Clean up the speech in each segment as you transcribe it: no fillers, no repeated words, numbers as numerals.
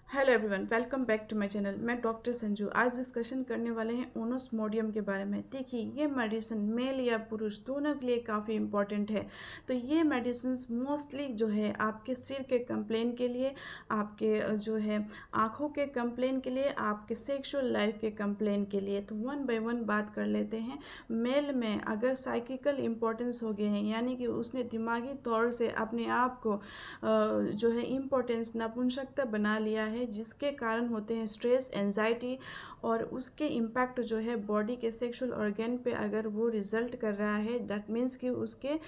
Hello everyone, welcome back to my channel. मैं doctor Sanju. आज discussion करने वाले हैं ओनोस्मोडियम के बारे में। देखिए, ये मेडिसिन मेल या पुरुष दोनों के लिए काफ़ी इंपॉर्टेंट है। तो ये मेडिसिन मोस्टली जो है आपके सिर के कंप्लेन के लिए, आपके जो है आँखों के कंप्लेन के लिए, आपके सेक्सुअल लाइफ के कंप्लेन के लिए। तो वन बाय वन बात कर लेते हैं। मेल में अगर साइकिकल इम्पोर्टेंस हो गए हैं, यानी कि उसने दिमागी तौर से अपने आप को जो है इम्पोर्टेंस नपुंसकता बना लिया है, जिसके कारण होते हैं स्ट्रेस, एंजाइटी, और उसके इम्पैक्ट जो है बॉडी के सेक्सुअल ऑर्गन पे अगर वो रिजल्ट कर रहा है, दैट मीन्स कि उसके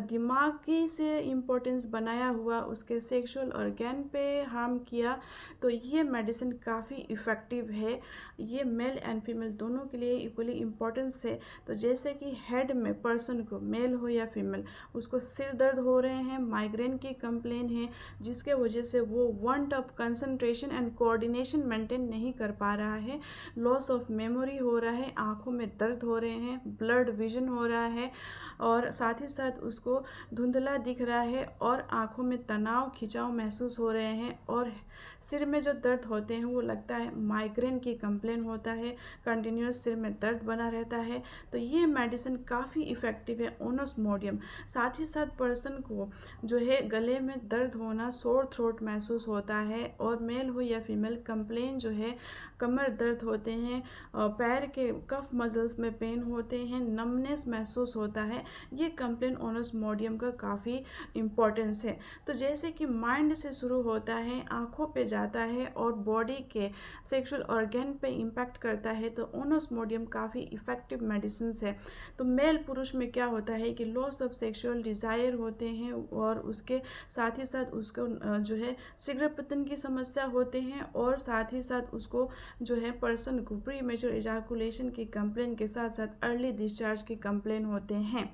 दिमागी से इम्पोर्टेंस बनाया हुआ उसके सेक्सुअल ऑर्गन पे हार्म किया, तो ये मेडिसिन काफ़ी इफ़ेक्टिव है। ये मेल एंड फीमेल दोनों के लिए इक्वली इम्पोर्टेंस है। तो जैसे कि हेड में पर्सन को, मेल हो या फीमेल, उसको सिर दर्द हो रहे हैं, माइग्रेन की कंप्लेन है, जिसके वजह से वो want of concentration and coordination maintain नहीं कर पा रहा है, लॉस ऑफ मेमोरी हो रहा है, आँखों में दर्द हो रहे हैं, ब्लड विजन हो रहा है, और साथ ही साथ उसको धुंधला दिख रहा है, और आँखों में तनाव, खिंचाव महसूस हो रहे हैं, और सिर में जो दर्द होते हैं वो लगता है माइग्रेन की कंप्लेन होता है, कंटिन्यूस सिर में दर्द बना रहता है। तो ये मेडिसिन काफ़ी इफ़ेक्टिव है, ओनोस्मोडियम। साथ ही साथ पर्सन को जो है गले में दर्द होना, सोर थ्रोट महसूस होता है, और मेल हो या फीमेल कंप्लेन जो है कमर दर्द होते हैं, पैर के कफ मसल्स में पेन होते हैं, नमनेस महसूस होता है, ये कंप्लेन ओनोस्मोडियम का काफ़ी इम्पोर्टेंस है। तो जैसे कि माइंड से शुरू होता है, आँखों पे जाता है, और बॉडी के सेक्सुअल ऑर्गन पे इम्पैक्ट करता है, तो ओनोस्मोडियम काफ़ी इफ़ेक्टिव मेडिसिन है। तो मेल पुरुष में क्या होता है कि लॉस ऑफ सेक्सुअल डिज़ायर होते हैं, और उसके साथ ही साथ उसको जो है शीघ्र पतन की समस्या होते हैं, और साथ ही साथ उसको जो है पर्सन को प्री मेच्योर इजाकुलेशन की कंप्लेन के साथ साथ अर्ली डिस्चार्ज की कंप्लेन होते हैं।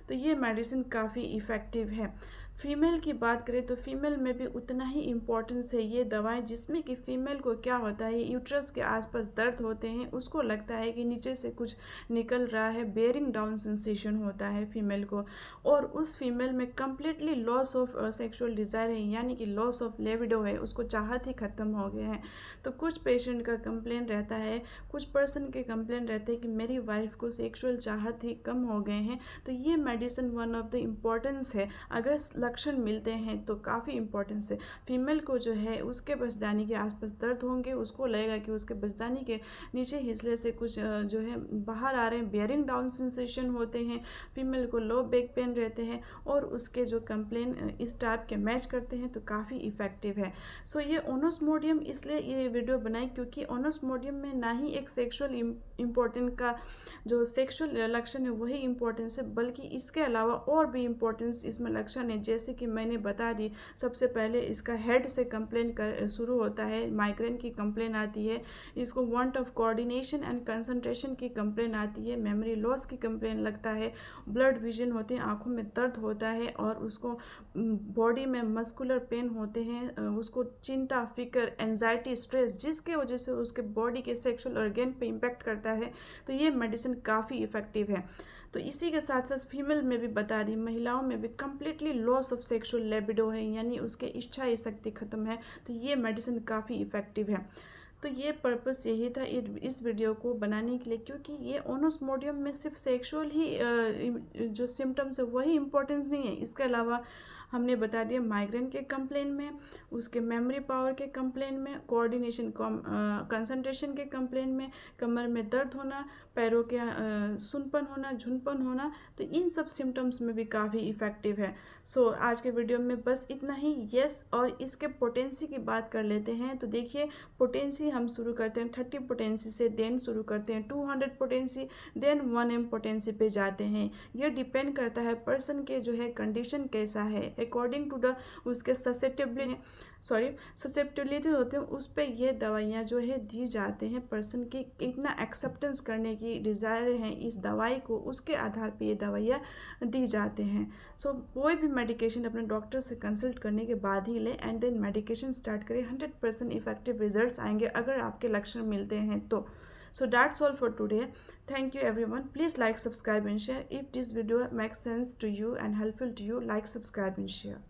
तो ये मेडिसिन काफ़ी इफ़ेक्टिव है। फीमेल की बात करें तो फीमेल में भी उतना ही इम्पोर्टेंस है ये दवाएं, जिसमें कि फ़ीमेल को क्या होता है, यूट्रस के आसपास दर्द होते हैं, उसको लगता है कि नीचे से कुछ निकल रहा है, बेयरिंग डाउन सेंसेशन होता है फीमेल को, और उस फीमेल में completely loss of sexual desire है, यानी कि लॉस ऑफ लिबिडो है, उसको चाहत ही ख़त्म हो गए हैं। तो कुछ पेशेंट का कंप्लेन रहता है, कुछ पर्सन के कंप्लेन रहते हैं कि मेरी वाइफ को सेक्सुअल चाहत ही कम हो गए हैं। तो ये medicine one of the importance है। अगर लक्षण मिलते हैं तो काफ़ी इम्पोर्टेंस है। फीमेल को जो है उसके बचदानी के आसपास दर्द होंगे, उसको लगेगा कि उसके बचदानी के नीचे हिस्से से कुछ जो है बाहर आ रहे हैं, बेयरिंग डाउन सेंसेशन होते हैं, फीमेल को लो बैक पेन रहते हैं, और उसके जो कंप्लेन इस टाइप के मैच करते हैं, तो काफ़ी इफ़ेक्टिव है। सो ये ओनोस्मोडियम इसलिए ये वीडियो बनाई क्योंकि ओनोस्मोडियम में ना ही एक सेक्सुअल इम्पोर्टेंट का जो सेक्सुअल लक्षण है वही इम्पोर्टेंस है, बल्कि इसके अलावा और भी इम्पोर्टेंस इसमें लक्षण है, जैसे कि मैंने बता दी। सबसे पहले इसका हेड से कंप्लेन कर शुरू होता है, माइग्रेन की कंप्लेन आती है, इसको want of coordination and concentration की कंप्लेन आती है, मेमोरी लॉस की कंप्लेन लगता है, ब्लड विजन होते हैं, आँखों में दर्द होता है, और उसको बॉडी में मस्कुलर पेन होते हैं, उसको चिंता, फिक्र, एंजाइटी, स्ट्रेस, जिसके वजह से उसके बॉडी के सेक्सुअल ऑर्गन पे इम्पैक्ट करता है। तो ये मेडिसिन काफ़ी इफ़ेक्टिव है। तो इसी के साथ साथ फीमेल में भी बता दी, महिलाओं में भी completely loss of sexual libido है, यानी उसके इच्छा शक्ति ख़त्म है, तो ये मेडिसिन काफ़ी इफ़ेक्टिव है। तो ये पर्पस यही था इस वीडियो को बनाने के लिए, क्योंकि ये ओनोस्मोडियम में सिर्फ सेक्सुअल ही जो सिम्टम्स है वही इम्पोर्टेंस नहीं है, इसके अलावा हमने बता दिया माइग्रेन के कंप्लेन में, उसके मेमोरी पावर के कंप्लेन में, कोऑर्डिनेशन कंसंट्रेशन के कंप्लेन में, कमर में दर्द होना, पैरों के सुनपन होना, झुनपन होना, तो इन सब सिम्टम्स में भी काफ़ी इफ़ेक्टिव है। सो आज के वीडियो में बस इतना ही। यस, और इसके पोटेंसी की बात कर लेते हैं। तो देखिए, पोटेंसी हम शुरू करते हैं 30 पोटेंसी से, देन शुरू करते हैं 200 पोटेंसी, देन 1M पोटेंसी पे जाते हैं। ये डिपेंड करता है पर्सन के जो है कंडीशन कैसा है, अकॉर्डिंग टू द उसके ससेप्टिबिलिटी होते हैं, उस पर ये दवाइयाँ जो है दी जाते हैं। पर्सन की कितना एक्सेप्टेंस करने की डिज़ायर है इस दवाई को, उसके आधार पे ये दवाइयाँ दी जाते हैं। सो कोई भी मेडिकेशन अपने डॉक्टर से कंसल्ट करने के बाद ही लें, एंड देन मेडिकेशन स्टार्ट करें। 100% इफेक्टिव रिजल्ट्स आएंगे अगर आपके लक्षण मिलते हैं तो। So that's all for today. Thank you everyone. Please like, subscribe and share. If this video makes sense to you and helpful to you, like, subscribe and share.